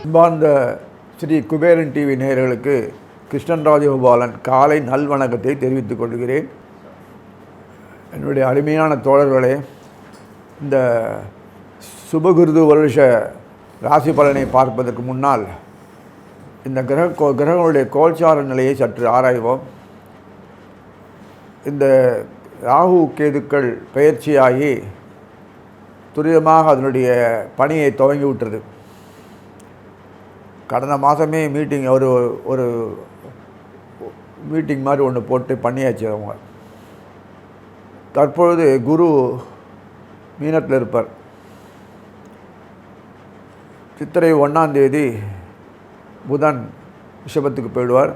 அன்பார்ந்த ஸ்ரீ குபேரன் டிவி நேயர்களுக்கு கிருஷ்ணன் ராஜகோபாலன் காலை நல்வணக்கத்தை தெரிவித்துக் கொள்கிறேன். என்னுடைய அருமையான தோழர்களே, இந்த சுபகிருது வருஷ ராசி பலனை பார்ப்பதற்கு முன்னால் இந்த கிரகங்களுடைய கோல்சார நிலையை சற்று ஆராய்வோம். இந்த ராகு கேதுக்கள் பயிற்சியாகி துரிதமாக அதனுடைய பணியை துவங்கி விட்டுறது. கடந்த மாதமே ஒரு மீட்டிங் மாதிரி ஒன்று போட்டு பண்ணியாச்சு அவங்க. தற்பொழுது குரு மீனத்தில் இருப்பார். சித்திரை 1ஆம் தேதி புதன் ரிஷபத்துக்கு போயிடுவார்.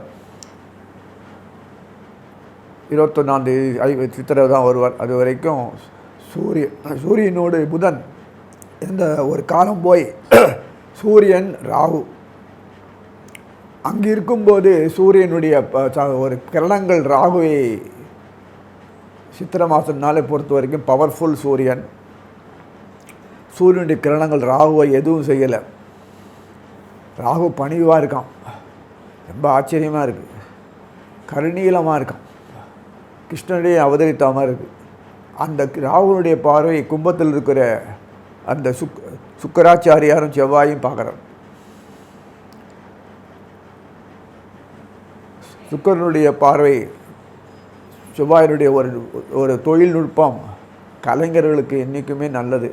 21ஆம் தேதி சித்திரை தான் வருவார். அது வரைக்கும் சூரியனோடு புதன் இந்த ஒரு காலம் போய் சூரியன் ராகு அங்கே இருக்கும்போது சூரியனுடைய ஒரு கிரணங்கள் ராகுவை சித்திரை மாதம்னாலே பொறுத்த வரைக்கும் பவர்ஃபுல் சூரியனுடைய கிரணங்கள் ராகுவை எதுவும் செய்யலை. ராகு பணிவாக இருக்கான், ரொம்ப ஆச்சரியமாக இருக்குது, கருநீளமாக இருக்கான், கிருஷ்ணனுடைய அவதரித்த மாதிரி இருக்குது. அந்த ராகுனுடைய பார்வை கும்பத்தில் இருக்கிற அந்த சுக்கராச்சாரியாரும் செவ்வாயும் பார்க்குறார். சுக்கரனுடைய பார்வை செவ்வாயினுடைய ஒரு தொழில்நுட்பம் கலைஞர்களுக்கு என்றைக்குமே நல்லது.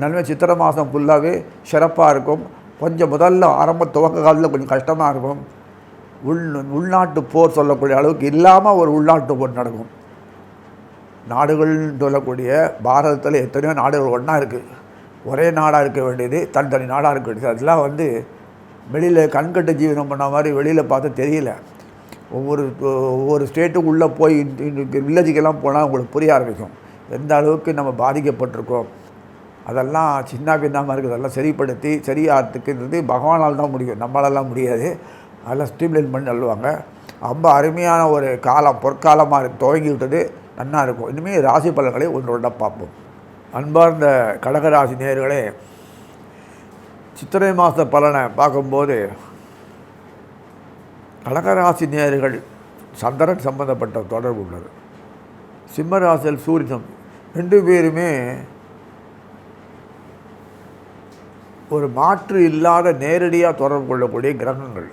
நன்மை சித்திரை மாதம் ஃபுல்லாகவே சிறப்பாக இருக்கும். கொஞ்சம் முதல்ல துவக்க காலத்தில் கொஞ்சம் கஷ்டமாக இருக்கும். உள்நாட்டு போர் சொல்லக்கூடிய அளவுக்கு இல்லாமல் ஒரு உள்நாட்டு போர் நடக்கும். நாடுகள்னு சொல்லக்கூடிய பாரதத்தில் எத்தனையோ நாடுகள் ஒன்றா இருக்குது. ஒரே நாடாக இருக்க வேண்டியது தனித்தனி நாடாக இருக்க வேண்டியது. அதெல்லாம் வெளியில் கண்கட்டு ஜீவனம் பண்ண மாதிரி வெளியில் பார்த்து தெரியல. ஒவ்வொரு ஸ்டேட்டுக்குள்ளே போய் வில்லேஜுக்கெல்லாம் போனால் உங்களுக்கு புரிய ஆரம்பிக்கும் எந்த அளவுக்கு நம்ம பாதிக்கப்பட்டிருக்கோம். அதெல்லாம் சின்ன பின்னமாக இருக்குது. அதெல்லாம் சரிப்படுத்தி சரியாகிறதுக்குன்றது பகவானால் தான் முடியும், நம்மளாலாம் முடியாது. அதெல்லாம் ஸ்ட்ரீம்லைன் பண்ணி நல்லுவாங்க. ரொம்ப அருமையான ஒரு காலம், பொற்காலமாக துவங்கி விட்டது, நன்னா இருக்கும். இனிமேல் ராசி பலன்களை ஒன்றொன்றா பார்ப்போம். அன்பார்ந்த கடகராசி நேயர்களே, சித்திரை மாத பலனை பார்க்கும்போது கடகராசி நேயர்கள் சந்திரன் சம்பந்தப்பட்ட தொடர்பு உள்ளது. சிம்மராசியில் சூரியன், ரெண்டு பேருமே ஒரு மாற்று இல்லாத நேரடியாக தொடர்பு கொள்ளக்கூடிய கிரகங்கள்.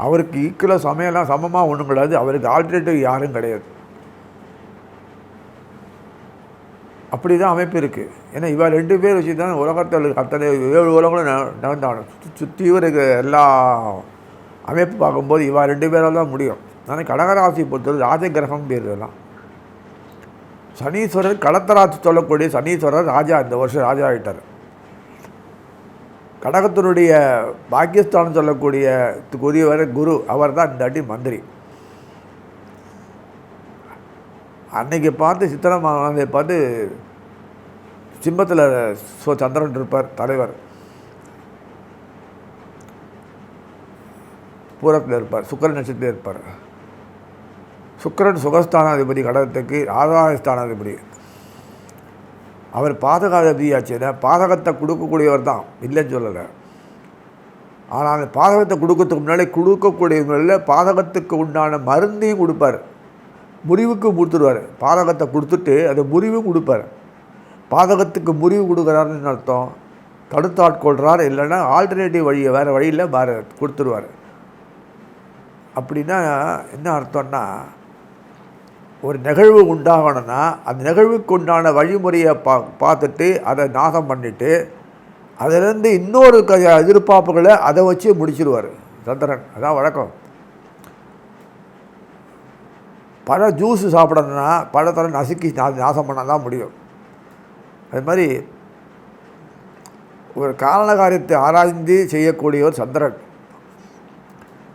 அவருக்கு ஈக்குவலாக சமையலாம் சமமாக ஒன்றும் கிடையாது, அவருக்கு ஆல்டர்னேட்டிவ் யாரும் கிடையாது. அப்படி தான் அமைப்பு இருக்குது. ஏன்னா இவள் ரெண்டு பேர் வச்சு தான் உலகத்தில் அத்தனை 7 உலகங்களும் நடந்தாங்க. சுற்றி இருக்க எல்லா அமைப்பு பார்க்கும்போது இவா 2 பேரால் தான் முடியும். ஆனால் கடகராசி பொறுத்தவரை ராஜ கிரகம் பேர் இதெல்லாம். சனீஸ்வரர் கடத்தராசி சொல்லக்கூடிய சனீஸ்வரர் ராஜா, இந்த வருஷம் ராஜா ஆகிட்டார். கடகத்தினுடைய பாக்கியஸ்தானம் சொல்லக்கூடிய உரியவர் குரு, அவர் தான் இந்த அடி மந்திரி. அன்னைக்கு பார்த்து சித்திரை மாதத்தை பார்த்து சிம்மத்தில் சந்திரன் இருப்பார் தலைவர், பூரத்தில் இருப்பார், சுக்கரன் நட்சத்திரத்தில் இருப்பார். சுக்கரன் சுகஸ்தானாதிபதி, கடகத்துக்கு ஆதாயஸ்தானாதிபதி. அவர் பாதகாதிபதியாச்சுன்னா பாதகத்தை கொடுக்கக்கூடியவர் தான், இல்லைன்னு சொல்லலை. ஆனால் அந்த பாதகத்தை கொடுக்கறதுக்கு முன்னாடி கொடுக்கக்கூடியவங்களில் பாதகத்துக்கு உண்டான மருந்தையும் கொடுப்பார், முறிவுக்கு கொடுத்துருவார். பாதகத்தை கொடுத்துட்டு அதை முறிவும் கொடுப்பார். பாதகத்துக்கு முறிவு கொடுக்குறாருன்னு அர்த்தம் தடுத்தாட்கொள்கிறார், இல்லைன்னா ஆல்டர்னேட்டிவ் வழியை வேறு வழியில் கொடுத்துருவார். அப்படின்னா என்ன அர்த்தம்னா, ஒரு நிகழ்வு உண்டாகணும்னா அந்த நிகழ்வுக்கு உண்டான வழிமுறையை பார்த்துட்டு அதை நாசம் பண்ணிவிட்டு அதிலேருந்து இன்னொரு எதிர்பார்ப்புகளை அதை வச்சு முடிச்சிடுவார் சந்திரன். அதான் வழக்கம். பழ ஜூஸு சாப்பிடணுன்னா பழத்தலை நசுக்கி நாசம் பண்ண தான் முடியும். அது மாதிரி ஒரு காரண காரியத்தை ஆராய்ந்து செய்யக்கூடியவர் சந்திரன்.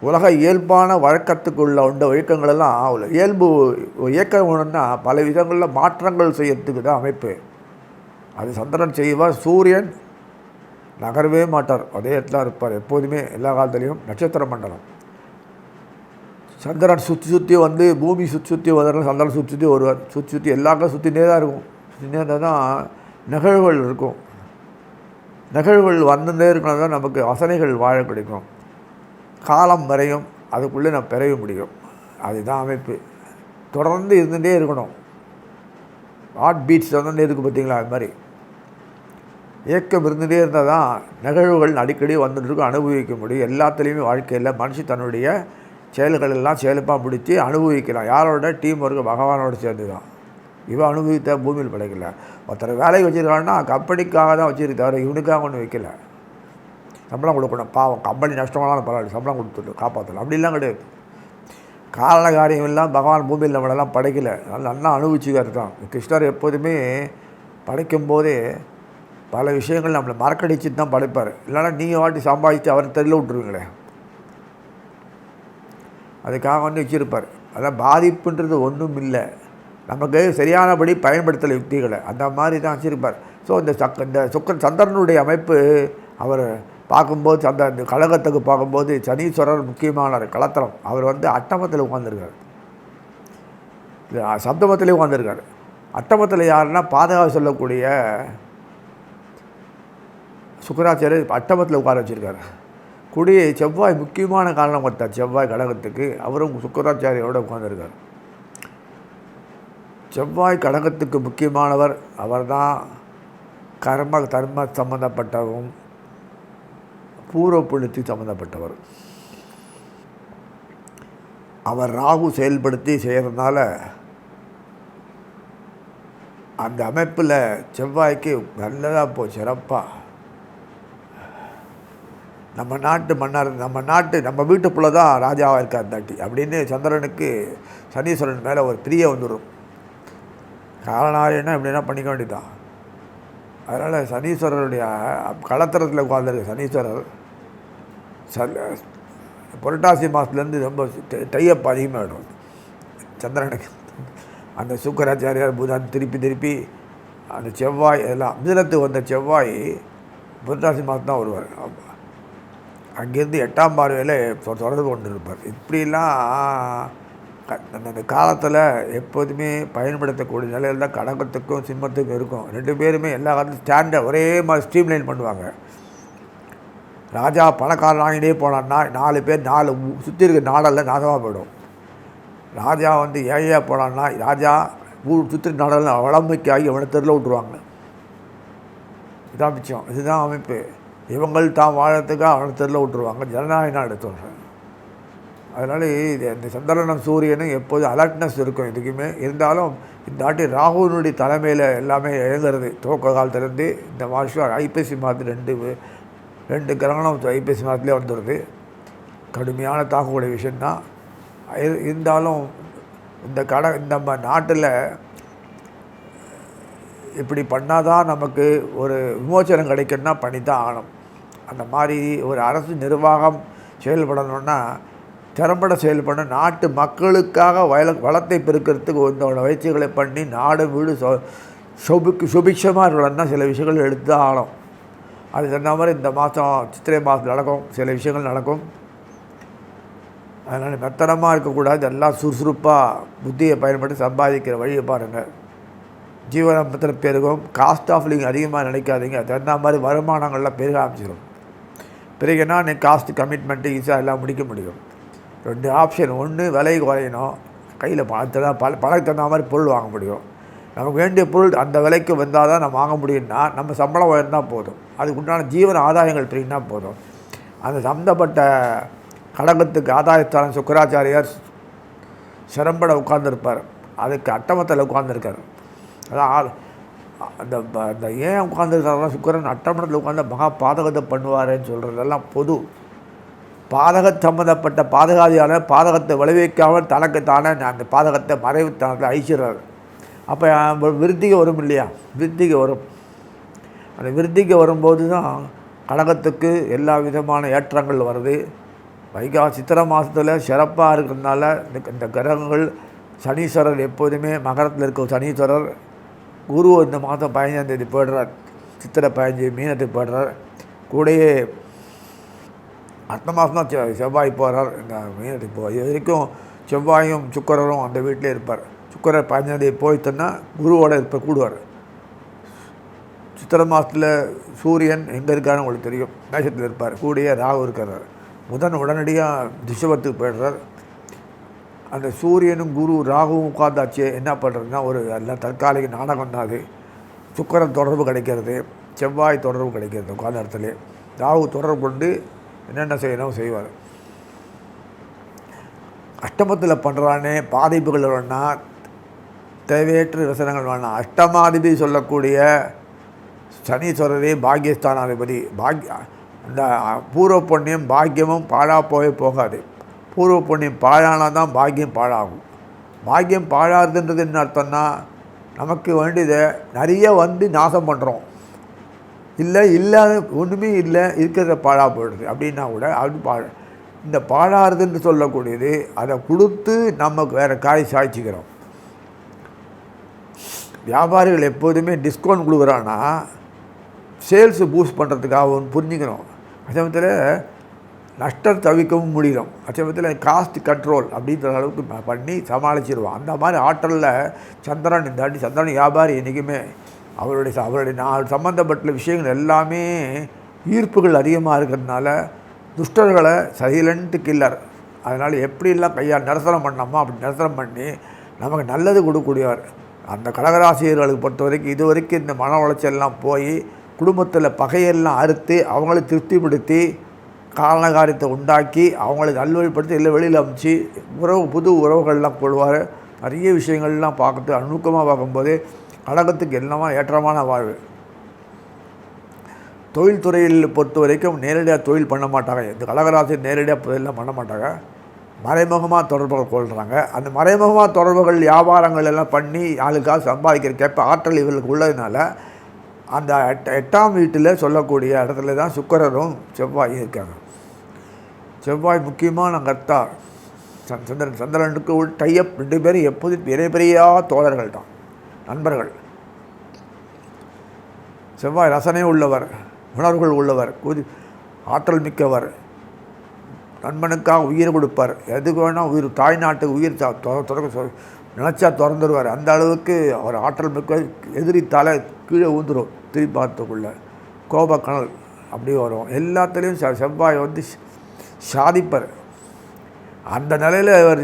உலக இயல்பான வழக்கத்துக்குள்ள ஒழுக்கங்களெல்லாம் இயல்பு இயக்கம் வேணும்னா பல விதங்களில் மாற்றங்கள் செய்யறதுக்கு தான் அமைப்பு. அது சந்திரன் செய்வார். சூரியன் நகரவே மாட்டார், அதே இடத்துல இருப்பார் எப்போதுமே, எல்லா காலத்துலேயும். நட்சத்திர மண்டலம் சந்திரன் சுற்றி சுற்றி வந்து பூமி சுற்றி சுற்றி வர்றதுனால சந்திரன் சுற்றி சுற்றி வருவார். சுற்றி சுற்றி எல்லாருக்கும் சுற்றினே தான் இருக்கும். சுற்றினே இருந்தால் தான் நிகழ்வுகள் இருக்கும். நிகழ்வுகள் வந்துட்டே இருக்கணும் தான் நமக்கு வசனைகள் வாழ கிடைக்கும். காலம் வரையும் அதுக்குள்ளே நான் பெறவே முடியும். அதுதான் அமைப்பு. தொடர்ந்து இருந்துகிட்டே இருக்கணும். ஹார்ட் பீட்ஸ் தொடர்ந்து இருக்குது பார்த்தீங்களா? அது மாதிரி இயக்கம் இருந்துகிட்டே இருந்தால் தான் நிகழ்வுகள் அடிக்கடி வந்துட்டு அனுபவிக்க முடியும். எல்லாத்துலேயுமே வாழ்க்கையில் மனுஷன் தன்னுடைய செயல்கள் எல்லாம் செயல்பாக பிடிச்சி அனுபவிக்கலாம். யாரோட டீம் ஒர்க்கு? பகவானோடு சேர்ந்து தான். இவன் அனுபவித்த பூமியில் படைக்கல. ஒருத்தர் வேலைக்கு வச்சுருக்காங்கன்னா கம்பெனிக்காக தான் வச்சுருக்கு, தவிர இவனுக்காக ஒன்றும் வைக்கல. சம்பளம் கொடுக்கணும், பாவம் கம்பெனி நஷ்டமானாலும் பரவாயில்ல, சம்பளம் கொடுத்துட்டு காப்பாற்றலாம், அப்படிலாம் கிடையாது. காரண காரியம் எல்லாம் பகவான் பூமியில் நம்மளெல்லாம் படைக்கலை, நல்லா அனுபவிச்சுக்காரு தான். கிருஷ்ணர் எப்போதுமே படைக்கும்போதே பல விஷயங்கள் நம்மளை மறக்கடிச்சுட்டு தான் படைப்பார். இல்லைன்னா நீங்கள் வாட்டி சம்பாதிச்சு அவர் தெரியல விட்டுருவீங்களே, அதுக்காக வந்து வச்சுருப்பார். அதான் பாதிப்புன்றது ஒன்றும் இல்லை, நமக்கு சரியானபடி பயன்படுத்தலை யுக்திகளை, அந்த மாதிரி தான் வச்சுருப்பார். ஸோ இந்த சந்திரனுடைய அமைப்பு அவர் பார்க்கும்போது இந்த கழகத்துக்கு பார்க்கும்போது சனீஸ்வரர் முக்கியமானவர், களத்திரம். அவர் வந்து அட்டமத்தில் உட்காந்துருக்கார், சப்தமத்திலே உட்காந்துருக்கார். அட்டமத்தில் யாருன்னா பாதுகாப்பு சொல்லக்கூடிய சுக்கராச்சாரியர் அட்டமத்தில் உட்கார வச்சுருக்காரு. கூடிய செவ்வாய் முக்கியமான காரணம் கொடுத்தார் செவ்வாய் கடகத்துக்கு, அவரும் சுக்கராச்சாரியோடு உட்காந்துருக்கார். செவ்வாய் கடகத்துக்கு முக்கியமானவர் அவர் தான். தர்ம சம்பந்தப்பட்டவரும் பூர்வ புண்ணியத்துக்கு சம்மந்தப்பட்டவர். அவர் ராகு செயல்படுத்தி செய்கிறதுனால அந்த அமைப்பில் செவ்வாய்க்கு நல்லதாக போச்சு, சிறப்பாக. நம்ம நாட்டு மன்னர், நம்ம வீட்டுக்குள்ளே தான் ராஜாவாக இருக்கார் தாட்டி அப்படின்னு சந்திரனுக்கு சனீஸ்வரன் மேலே ஒரு பிரிய வந்துடும். காரணாரியன்னா இப்படின்னா பண்ணிக்க வேண்டியதான். அதனால் சனீஸ்வரருடைய களத்திரத்தில் உட்கார்ந்துருக்கு சனீஸ்வரர். புரட்டாசி மாதத்துலேருந்து ரொம்ப டையப் அதிகமாகிடும் சந்திரனுக்கு. அந்த சுக்கராச்சாரியார் புதன் திருப்பி அந்த செவ்வாய் எல்லாம் மிதனத்துக்கு வந்த செவ்வாய் புரட்டாசி மாதம் தான் வருவார். அங்கேருந்து 8ஆம் பார்வையில் தொடர்பு கொண்டு இருப்பார். இப்படிலாம் அந்த காலத்தில் எப்போதுமே பயன்படுத்தக்கூடிய நிலையில் தான் கடகத்துக்கும் சிம்மத்துக்கும் இருக்கும். 2 பேருமே எல்லா காலத்துலையும் ஸ்டாண்டர்ட் ஒரே மாதிரி ஸ்ட்ரீம்லைன் பண்ணுவாங்க. ராஜா பணக்காரன் ஆகிட்டே போனான்னா 4 பேர் 4 சுற்றி இருக்க நாடெல்லாம் நாசமாக போயிடும். ராஜா வந்து ஏழையாக போனான்னா ராஜா ஊர் சுற்றி நாடெல்லாம் வளமைக்கு ஆகி அவனை தெருவில் விட்டுருவாங்க. இதான் மிச்சம், இதுதான் அமைப்பு. இவங்கள் தான் வாழறதுக்காக அவனை தெருவில் விட்டுருவாங்க. ஜனநாயக நாடு சொல்கிறேன். அதனால் இது இந்த சந்திரனும் சூரியனும் எப்போதும் அலர்ட்னஸ் இருக்கும் எதுக்குமே. இருந்தாலும் இந்த ஆட்டி ராகுனுடைய தலைமையில் எல்லாமே இழந்துருது. துவக்க காலத்துலேருந்து இந்த வருஷம் ஐப்பசி மாதத்து 2 கிரகணம் ஐப்பசி மாதத்துலேயே வந்துடுது. கடுமையான தாக்கக்கூடிய விஷயந்தான். இருந்தாலும் இந்த நம்ம நாட்டில் இப்படி பண்ணால் தான் நமக்கு ஒரு விமோச்சனம் கிடைக்குன்னா பண்ணி தான் ஆகணும். அந்த மாதிரி ஒரு அரசு நிர்வாகம் செயல்படணுன்னா திறம்பட செயல்படணும். நாட்டு மக்களுக்காக வளத்தை பெருக்கிறதுக்கு இந்த வயிற்சிகளை பண்ணி நாடு வீடு சுபிக்ஷமாக இருக்கணும்னா சில விஷயங்கள் எடுத்து தான் ஆகணும். அது சொன்ன மாதிரி இந்த மாதம் சித்திரை மாதம் நடக்கும், சில விஷயங்கள் நடக்கும். அதனால் மெத்தனமாக இருக்கக்கூடாது. எல்லாம் சுறுசுறுப்பாக புத்தியை பயன்படுத்தி சம்பாதிக்கிற வழியை பாருங்கள். ஜீவனத்தில் பெருகும். காஸ்ட் ஆஃப் லிவிங் அதிகமாக நினைக்காதீங்க. அது தகுந்த மாதிரி வருமானங்கள்லாம் பெருக ஆரம்பிச்சிடும். பிறகுனா நீ காஸ்ட் கமிட்மெண்ட்டு ஈஸியாக எல்லாம் முடிக்க முடியும். 2 ஆப்ஷன். ஒன்று விலை குறையணும், கையில் பணத்துக்கு தகுந்த மாதிரி பொருள் வாங்க முடியும். நமக்கு வேண்டிய பொருள் அந்த விலைக்கு வந்தால் தான் நம்ம வாங்க முடியும்னா நம்ம சம்பளம் உயர்ந்தால் போதும். அதுக்கு உண்டான ஜீவன ஆதாயங்கள் பெருகினா போதும். அந்த சம்மந்தப்பட்ட கடகத்துக்கு ஆதாயஸ்தானம் சுக்கராச்சாரியார் சிறம்பட உட்கார்ந்துருப்பார். அதுக்கு அட்டமத்தில் உட்கார்ந்துருக்கார். அதான் அந்த ஏன் உட்காந்துருக்காருன்னா சுக்கரன் அட்டமத்தில் உட்காந்து மகா பாதகத்தை பண்ணுவாருன்னு சொல்கிறதெல்லாம் பொது. பாதக சம்மந்தப்பட்ட பாதகாதியான பாதகத்தை விளைவிக்காமல் தனக்குத்தானே அந்த பாதகத்தை மறைவுத்தானத்தில் அழிச்சிடுறாரு. அப்போ விருத்திக்கு வரும் இல்லையா? விருத்திக்கு வரும். அந்த விருத்திக்கு வரும்போது தான் கடகத்துக்கு எல்லா விதமான ஏற்றங்கள் வருது. சித்திரை மாதத்தில் சிறப்பாக இருக்கிறதுனால இந்த கிரகங்கள் சனீஸ்வரர் எப்போதுமே மகரத்தில் இருக்க சனீஸ்வரர் குரு இந்த மாதம் 15ஆம் தேதி போய்டுறார். சித்திரை 15 மீனத்துக்கு போய்டுறார். கூடயே அடுத்த மாதம் தான் செவ்வாய் போகிறார் இந்த மீனத்துக்கு போவார். இது வரைக்கும் செவ்வாயும் சுக்கிரரும் அந்த வீட்டிலே இருப்பார். சுக்கிரர் 15ஆம் தேதி போய்த்தன்னா குருவோட கூடுவார். சித்திரை மாதத்தில் சூரியன் எங்கே இருக்காருன்னு உங்களுக்கு தெரியும், மேஷத்தில் இருப்பார். கூடிய ராகு இருக்கிறார். புதன் உடனடியாக ரிஷபத்துக்கு போய்டுறார். அந்த சூரியனும் குரு ராகுவும் உட்காந்தாச்சு என்ன பண்ணுறதுன்னா ஒரு எல்லாம் தற்காலிக நாடகம் தான் அது. சுக்கிரன் தொடர்பு கிடைக்கிறது, செவ்வாய் தொடர்பு கிடைக்கிறது. உட்காந்த இடத்துல ராகு தொடர்பு கொண்டு என்னென்ன செய்யணும் செய்வார். அஷ்டமத்தில் பண்ணுறானே பாதிப்புகள் வேணால் தேவையற்ற விவசனங்கள் வேணாம். அஷ்டமாதிபதி சொல்லக்கூடிய சனீஸ்வரரே பாக்கியஸ்தானாதிபதி. இந்த பூர்வ புண்ணியம் பாக்கியமும் பாழாக போகாது. பூர்வ புண்ணியம் பாழானால் தான் பாக்கியம் பாழாகும். பாக்கியம் பாழாதுன்றது என்ன அர்த்தம்னா நமக்கு வேண்டியதை நிறைய வந்து நாசம் பண்ணுறோம். இல்லாத ஒன்றுமே இல்லை, இருக்கிறத பாழாக போயிடுது அப்படின்னா கூட அது இந்த பாழாறுதுன்னு சொல்லக்கூடியது அதை கொடுத்து நம்ம வேறு காய் சாய்ச்சிக்கிறோம். வியாபாரிகள் எப்போதுமே டிஸ்கவுண்ட் கொடுக்குறான்னா சேல்ஸு பூஸ்ட் பண்ணுறதுக்காக புரிஞ்சுக்கணும். அதே நஷ்டம் தவிர்க்கவும் முடியும். அதே காஸ்ட் கண்ட்ரோல் அப்படின்ற அளவுக்கு பண்ணி சமாளிச்சிடுவான். அந்த மாதிரி ஆற்றலில் சந்திரன் சந்திரன் வியாபாரி என்றைக்குமே அவருடைய சம்மந்தப்பட்ட விஷயங்கள் எல்லாமே ஈர்ப்புகள் அதிகமாக இருக்கிறதுனால துஷ்டர்களை சைலண்ட் கில்லர். அதனால் எப்படிலாம் நிரசனம் பண்ணோமோ அப்படி நிரசனம் பண்ணி நமக்கு நல்லது கொடுக்கக்கூடியவர். அந்த கடகராசிரியர்களுக்கு பொறுத்த வரைக்கும் இது வரைக்கும் இந்த மன உளைச்சல்லாம் போய் குடும்பத்தில் பகையெல்லாம் அறுத்து அவங்கள திருப்திப்படுத்தி காரணகாரியத்தை உண்டாக்கி அவங்களை நல்வழிப்படுத்தி இல்லை வெளியில் அமைச்சு புது உறவுகள்லாம் கொள்வார். நிறைய விஷயங்கள்லாம் பார்க்குறது அணுக்கமாக பார்க்கும்போது கடகத்துக்கு எல்லாமே ஏற்றமான வாழ்வு. தொழில்துறையில் பொறுத்த வரைக்கும் நேரடியாக தொழில் பண்ண மாட்டாங்க. இந்த கடகராசி நேரடியாக தொழிலெலாம் பண்ண மாட்டாங்க. மறைமுகமாக தொடர்புகள் கொள்கிறாங்க. அந்த மறைமுகமாக தொடர்புகள் வியாபாரங்கள் எல்லாம் பண்ணி ஆளுக்காக சம்பாதிக்கிறக்கேற்ப ஆற்றல் இவர்களுக்கு உள்ளதுனால அந்த 8ஆம் வீட்டில் சொல்லக்கூடிய இடத்துல தான் சுக்கிரரும் செவ்வாயும் இருக்காங்க. செவ்வாய் முக்கியமான கர்த்தா. சந்திரனுக்கு டைப் 2 பேரும் எப்போதும் பெரிய தோழர்கள் தான், நண்பர்கள். செவ்வாய் ரசனை உள்ளவர், உணர்வுகள் உள்ளவர், ஆற்றல் மிக்கவர், நண்பனுக்காக உயிரை கொடுப்பார். எதுக்கு வேணால் உயிர், தாய்நாட்டுக்கு உயிர் நினச்சா திறந்துடுவார். அந்த அளவுக்கு அவர் ஆற்றல் மிக்க. எதிரி தலை கீழே ஊந்துடும் திருப்பி பார்த்துக்குள்ள கோபக்கணல் அப்படி வரும். எல்லாத்துலேயும் செவ்வாய் சாதிப்பர். அந்த நிலையில் இவர்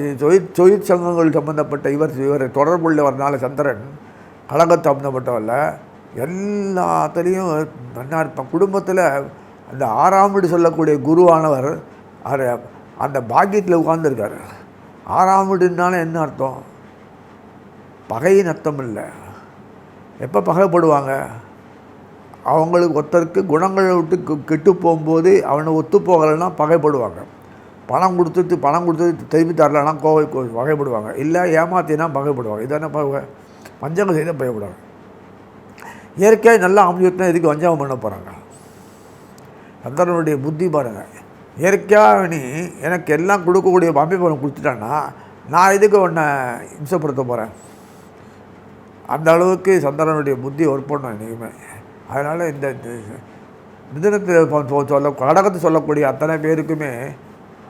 தொழிற்சங்கங்கள் சம்மந்தப்பட்ட இவர் தொடர்புள்ளவர்னால சந்திரன் கழகத்தை சம்மந்தப்பட்டவரில் எல்லாத்துலேயும் நல்லா இருப்பான். குடும்பத்தில் அந்த 6ஆம் வீடு சொல்லக்கூடிய குருவானவர் அந்த பாக்கியத்தில் உட்கார்ந்துருக்கார். 6ஆம் வீடுனால என்ன அர்த்தம்? பகையின் அர்த்தம் இல்லை. எப்போ பகைப்படுவாங்க? அவங்களுக்கு ஒருத்தருக்கு குணங்களை விட்டு கெட்டு போகும்போது அவனை ஒத்து போகலைன்னா பகைப்படுவாங்க. பணம் கொடுத்து திரும்பி தரலன்னா பகைப்படுவாங்க. இல்லை ஏமாத்தினா பகைப்படுவாங்க. இதானே பஞ்சகம் செய்தால் பகைப்படுவாங்க. இயற்கையாக நல்லா அமைஞ்சுனா இதுக்கு வஞ்சகம் பண்ண போகிறாங்க. சந்திரனுடைய புத்தி பாருங்கள். இயற்கையாக நீ எனக்கு எல்லாம் கொடுக்கக்கூடிய அமைப்பு கொடுத்துட்டான்னா நான் இதுக்கு உன்னை இம்சப்படுத்த போகிறேன். அந்த அளவுக்கு சந்திரனுடைய புத்தி ஒர்க் பண்ணும் என்றைக்குமே. அதனால் இந்த மிதுனத்தில் கடகத்தை சொல்லக்கூடிய அத்தனை பேருக்குமே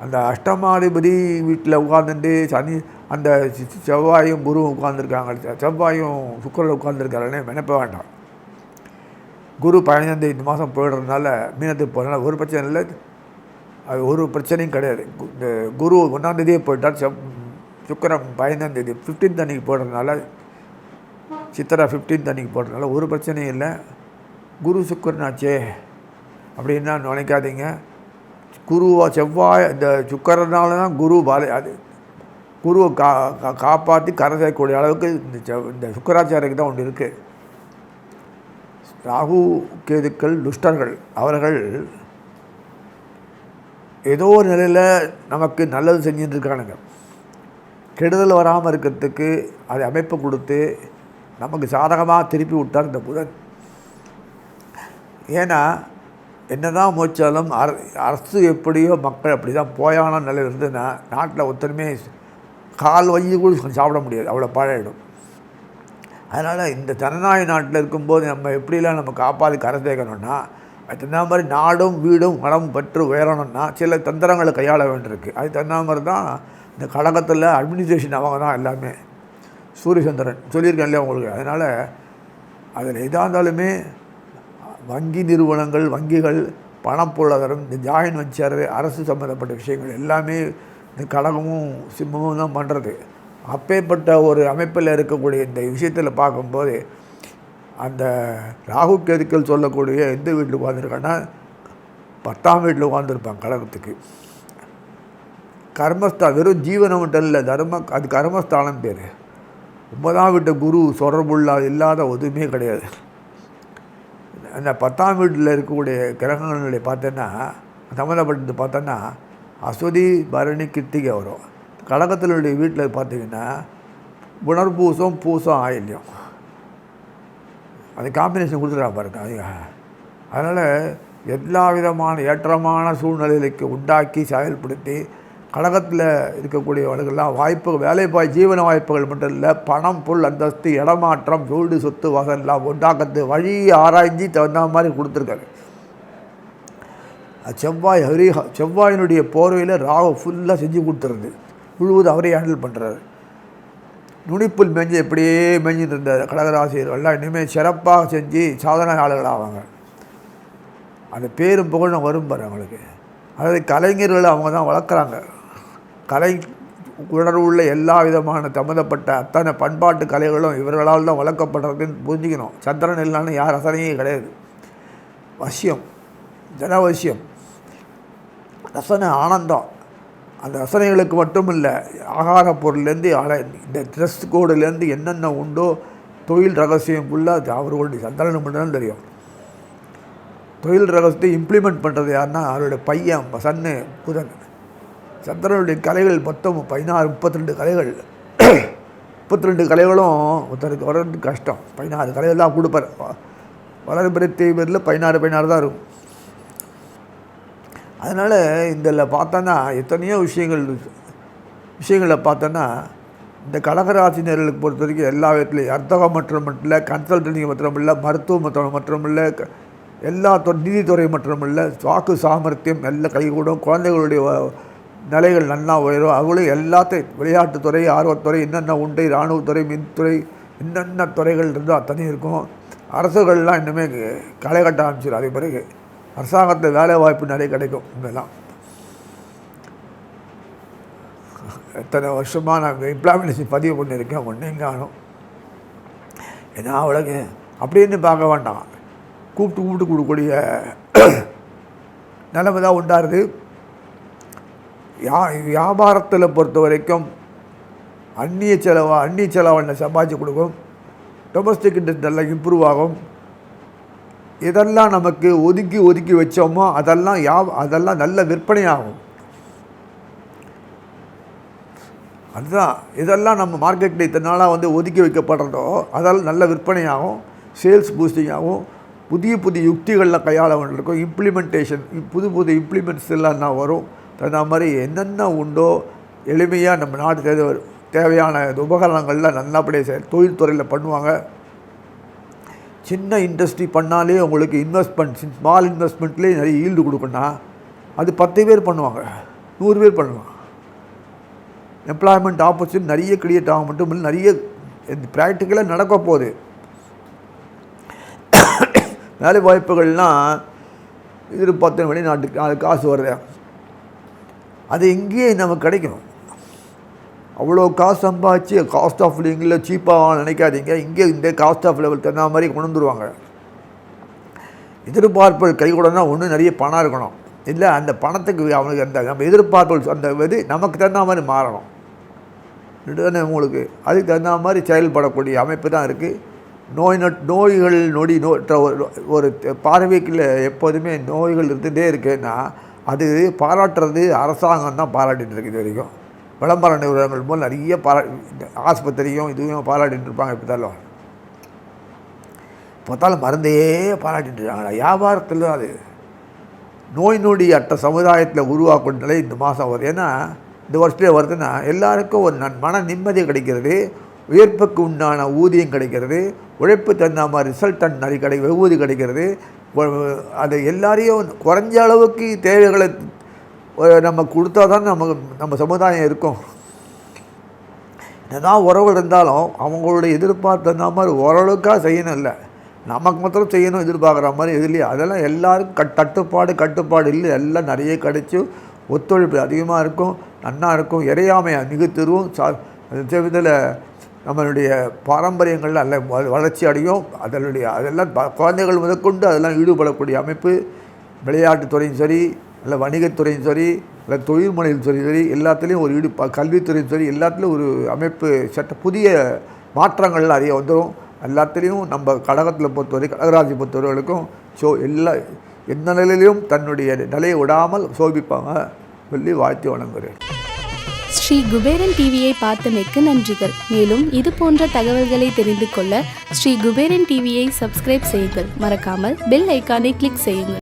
அந்த அஷ்டமாதிபதி வீட்டில் உட்கார்ந்துட்டு அந்த செவ்வாயும் குருவும் உட்கார்ந்துருக்காங்க. செவ்வாயும் சுக்கிரனும் உட்கார்ந்துருக்காருன்னு நினைப்ப வேண்டாம். குரு 15ஆம் தேதி இந்த மாதம் போயிடுறதுனால மீனத்துக்கு போகிறதுனால ஒரு பிரச்சனை இல்லை, அது ஒரு பிரச்சனையும் கிடையாது. இந்த குரு 1ஆம் தேதியே போயிட்டார். சுக்கிரன் 15ஆம் தேதி 15th அன்றைக்கி போடுறதுனால, சித்திரை 15th அன்றைக்கி போடுறதுனால ஒரு பிரச்சனையும் இல்லை. குரு சுக்கிரனாச்சே அப்படின்னா நினைக்காதீங்க. செவ்வாய் இந்த சுக்கிரனால தான் குருவை காப்பாற்றி கரை சேர்க்கக்கூடிய அளவுக்கு இந்த சுக்கிராச்சாரியருக்கு தான் ஒன்று இருக்குது. ராகு கேதுக்கள் துஷ்டர்கள். அவர்கள் ஏதோ ஒரு நிலையில் நமக்கு நல்லது செஞ்சுட்டு இருக்கானுங்க. கெடுதல் வராமல் இருக்கிறதுக்கு அதை அமைப்பு கொடுத்து நமக்கு சாதகமாக திருப்பி விட்டார் இந்த புதன். ஏன்னா என்ன தான் மோச்சாலும் அரசு எப்படியோ மக்கள் அப்படி தான் போயான நிலையில் இருந்ததுன்னா நாட்டில் ஒருத்தருமே கால் வஞ்சி கூட சாப்பிட முடியாது, அவ்வளோ பழகிடும். அதனால் இந்த ஜனநாயக நாட்டில் இருக்கும்போது நம்ம எப்படிலாம் நம்ம காப்பாற்றி கரை சேர்க்கணும்னா அது தகுந்த மாதிரி நாடும் வீடும் வளம் பற்று உயரணும்னா சில தந்திரங்களை கையாள வேண்டியிருக்கு. அது தகுந்த மாதிரி தான் இந்த கடகத்தில் அட்மினிஸ்ட்ரேஷன் அவங்க தான் எல்லாமே. சூரியசந்திரன் சொல்லியிருக்கேன் இல்லையா உங்களுக்கு. அதனால் அதில் எதாக இருந்தாலுமே வங்கி நிறுவனங்கள், வங்கிகள், பணப்பொருளாதாரம், இந்த ஜாயின் வெஞ்சர், அரசு சம்மந்தப்பட்ட விஷயங்கள் எல்லாமே இந்த கடகமும் சிம்மமும் தான் பண்ணுறது. அப்பேற்பட்ட ஒரு அமைப்பில் இருக்கக்கூடிய இந்த விஷயத்தில் பார்க்கும்போது அந்த ராகு கேதுக்கள் சொல்லக்கூடிய எந்த வீட்டில் உட்காந்துருக்காங்கன்னா 10ஆம் வீட்டில் உட்காந்துருப்பாங்க கடகத்துக்கு. வெறும் ஜீவனம் மட்டும் இல்லை, அது கர்மஸ்தானம் பேர். 9ஆம் வீட்டு குரு தொடர்புள்ள இல்லாத எதுவுமே கிடையாது. அந்த 10ஆம் வீட்டில் இருக்கக்கூடிய கிரகங்களுடைய பார்த்தோன்னா சம்மந்தப்பட்டது பார்த்தோன்னா அஸ்வதி, பரணி, கிருத்திகை வரும். கடகத்தினுடைய வீட்டில் பார்த்திங்கன்னா புனர்பூசம், பூசம், ஆயில்யம், அந்த காம்பினேஷன் கொடுத்துட்டா பாருங்க. அதனால் எல்லா விதமான ஏற்றமான சூழ்நிலைக்கு உண்டாக்கி செயல்படுத்தி கடகத்தில் இருக்கக்கூடியவர்கள்லாம் வேலைப்பாய் ஜீவன வாய்ப்புகள் மட்டும் இல்லை, பணம், பொருள், அந்தஸ்து, இடமாற்றம், வீடு, சொத்து, வசெல்லாம் உண்டாக்கத்து வழி ஆராய்ஞ்சி தகுந்த மாதிரி கொடுத்துருக்காரு. செவ்வாயினுடைய போர்வையில் ராகு ஃபுல்லாக செஞ்சு கொடுத்துருது. முழுவதும் அவரே ஹேண்டில் பண்ணுறாரு. நுனிப்புல் மேஞ்சு எப்படியே மேஞ்சிட்டு இருந்த கடகராசியர்கள்லாம் இனிமேல் சிறப்பாக செஞ்சு சாதனையாளர்கள் ஆவாங்க. அந்த பேரும் புகழும் வரும் பாரு அவங்களுக்கு. அதாவது கலைஞர்களை அவங்க தான் வளர்க்குறாங்க. கலை உணர்வுள்ள எல்லா விதமான சம்மந்தப்பட்ட அத்தனை பண்பாட்டு கலைகளும் இவர்களால் தான் வளர்க்கப்படுறதுன்னு புரிஞ்சுக்கணும். சந்திரன் இல்லைன்னு யார் ரசனையே கிடையாது. வசியம், ஜனவசியம், ரசனை, ஆனந்தம். அந்த ரசனைகளுக்கு மட்டும் இல்லை, ஆகார பொருள்லேருந்து இந்த ட்ரெஸ் கோடுலேருந்து என்னென்ன உண்டோ தொழில் ரகசியம் ஃபுல்லாக அவர்களுடைய சந்திரனுக்கு மட்டும்தான் தெரியும். தொழில் ரகசியத்தை இம்ப்ளிமெண்ட் பண்ணுறது யாருன்னா அவருடைய பையன் சன்னு புதன். சந்திரனுடைய கலைகள் மொத்தம் 32 கலைகள். 32 கலைகளும் ஒருத்தருக்கு வர்றதுக்கு கஷ்டம். 16 கலைகள் தான் கொடுப்பார். வளர்பிறை பேரில் 16 தான் இருக்கும். அதனால் இதில் பார்த்தோன்னா எத்தனையோ விஷயங்களை பார்த்தோன்னா இந்த கடகராசினியர்களுக்கு பொறுத்த வரைக்கும் எல்லா விதத்துலையும் அர்த்தகம் மட்டும் இல்லை, கன்சல்டன்சிங் மட்டும் இல்லை, மருத்துவம் மட்டும் இல்லை, எல்லா நீதித்துறை மட்டும் இல்லை, வாக்கு சாமர்த்தியம் எல்லாம் கைகூடும். குழந்தைகளுடைய நிலைகள் நல்லா உயரும். அவங்களும் எல்லாத்தையும் விளையாட்டுத்துறை, ஆர்வத்துறை, என்னென்ன உண்டு, இராணுவத்துறை, மின்துறை, என்னென்ன துறைகள் இருந்தோ அத்தனையும் இருக்கும். அரசுகள்லாம் இன்னுமே களை கட்ட ஆரம்பிச்சிடும். அதே பிறகு அரசாங்கத்தில் வேலை வாய்ப்பு நிறைய கிடைக்கும். இதெல்லாம் எத்தனை வருஷமாக நான் எம்ப்ளாய்மெண்ட் பதிவு பண்ணியிருக்கேன். ஒன்றையும் காணும். ஏன்னா அவ்வளோக்கு அப்படின்னு பார்க்க வேண்டாம். கூப்பிட்டு கொடுக்கக்கூடிய நிலைமை தான் உண்டாருது. வியாபாரத்தில் பொறுத்த வரைக்கும் அந்நிய செலவை சம்பாதிச்சு கொடுக்கும். டொமஸ்டிக் இண்டஸ்ட்ரி நல்லா இம்ப்ரூவ் ஆகும். இதெல்லாம் நமக்கு ஒதுக்கி வச்சோமோ அதெல்லாம் நல்ல விற்பனையாகும். அதுதான் இதெல்லாம் நம்ம மார்க்கெட்டில் இத்தனை நாளாக ஒதுக்கி வைக்கப்படுறதோ அதெல்லாம் நல்ல விற்பனையாகும், சேல்ஸ் பூஸ்டிங் ஆகும். புதிய யுக்திகளில் கையாள வேண்டியிருக்கும். இம்ப்ளிமெண்டேஷன், புது இம்ப்ளிமெண்ட்ஸ் எல்லாம் வரும். தகுந்த மாதிரி என்னென்ன உண்டோ எளிமையாக நம்ம நாட்டு தேவையான உபகரணங்கள்லாம் நல்லபடியாக தொழில்துறையில் பண்ணுவாங்க. சின்ன இண்டஸ்ட்ரி பண்ணாலே உங்களுக்கு ஸ்மால் இன்வெஸ்ட்மெண்ட்லேயே நிறைய ஈல்டு கொடுக்குன்னா அது 10 பேர் பண்ணுவாங்க, 100 பேர் பண்ணுவாங்க. எம்ப்ளாய்மெண்ட் ஆப்பர்ச்சுனிட்டி நிறைய கிரியேட் ஆக மட்டும் இல்லை, நிறைய ப்ராக்டிக்கலாக நடக்க போகுது. வேலை வாய்ப்புகள்லாம் எதிர்பார்த்து வெளிநாட்டுக்கு அது காசு வருது, அது இங்கேயே நமக்கு கிடைக்கணும். அவ்வளோ காசு சம்பாதிச்சு காஸ்ட் ஆஃப் லிவிங்கில் சீப்பாக நினைக்காதீங்க. இங்கே இந்த காஸ்ட் ஆஃப் லெவல் தகுந்த மாதிரி கொண்டு வந்துடுவாங்க. எதிர்பார்ப்புகள் கைகூடனா ஒன்று நிறைய பணம் இருக்கணும், இல்லை அந்த பணத்துக்கு அவனுக்கு அந்த நம்ம எதிர்பார்ப்புகள் அந்த இது நமக்கு தகுந்த மாதிரி மாறணும். இதுதானே உங்களுக்கு அதுக்கு தகுந்த மாதிரி செயல்படக்கூடிய அமைப்பு தான் இருக்குது. நோய்கள் ஒரு பார்வைக்குள்ள எப்போதுமே நோய்கள் இருந்துகிட்டே இருக்குன்னா அது பாராட்டுறது அரசாங்கம் தான் பாராட்டிகிட்டு இருக்குது. இது வரைக்கும் விளம்பர நிறுவனங்கள் போல் நிறைய ஆஸ்பத்திரியும் இதுவும் பாராட்டிகிட்டு இருப்பாங்க. பார்த்தாலும் மருந்தையே பாராட்டிகிட்டு இருக்காங்களா? வியாபாரத்தில் அது நோய் அற்ற சமுதாயத்தில் உருவாக்கும் நிலை இந்த மாதம் வருது. ஏன்னா இந்த வருஷத்துலேயே வருதுன்னா எல்லாருக்கும் ஒரு மன நிம்மதி கிடைக்கிறது, உயர்ப்புக்கு உண்டான ஊதியம் கிடைக்கிறது, உழைப்பு தகுந்த மாதிரி ரிசல்ட் நிறைய வெகுதி கிடைக்கிறது. அது எல்லாரையும் குறைஞ்ச அளவுக்கு தேவைகளை நம்ம கொடுத்தா தான் நம்ம சமுதாயம் இருக்கும். என்னதான் உறவு இருந்தாலும் அவங்களுடைய எதிர்பார்த்த மாதிரி ஓரளவுக்காக செய்யணும் இல்லை, நமக்கு மாத்திரம் செய்யணும் எதிர்பார்க்குற மாதிரி எதுலையே அதெல்லாம் எல்லாருக்கும் கட்டுப்பாடு இல்லை, எல்லாம் நிறைய கிடைச்சி ஒத்துழைப்பு அதிகமாக இருக்கும், நன்னா இருக்கும், இறையாமை மிகுத்திருவும் இதில் நம்மளுடைய பாரம்பரியங்கள் நல்ல வளர்ச்சி அடையும். அதெல்லாம் குழந்தைகள் முதற்கொண்டு அதெல்லாம் ஈடுபடக்கூடிய அமைப்பு விளையாட்டுத்துறையும் சரி, இல்லை வணிகத்துறையும் சரி, இல்லை தொழில்முனையும் சரி எல்லாத்துலேயும் ஒரு கல்வித்துறையும் சரி எல்லாத்துலேயும் ஒரு அமைப்பு புதிய மாற்றங்கள் நிறைய வந்துடும். எல்லாத்துலேயும் நம்ம கடகத்தில் பொறுத்தவரை கடகராசி பொறுத்தவர்களுக்கும் எந்த நிலையிலையும் தன்னுடைய நிலையை விடாமல் சோபிப்பாங்க சொல்லி வாழ்த்தி வணங்குகிறேன். ஸ்ரீ குபேரன் டிவியை பார்த்தமைக்கு நன்றிகள். மேலும் இது போன்ற தகவல்களை தெரிந்து கொள்ள ஸ்ரீ குபேரன் டிவியை சப்ஸ்கிரைப் செய்யுங்கள். மறக்காமல் பெல் ஐக்கானை கிளிக் செய்யுங்கள்.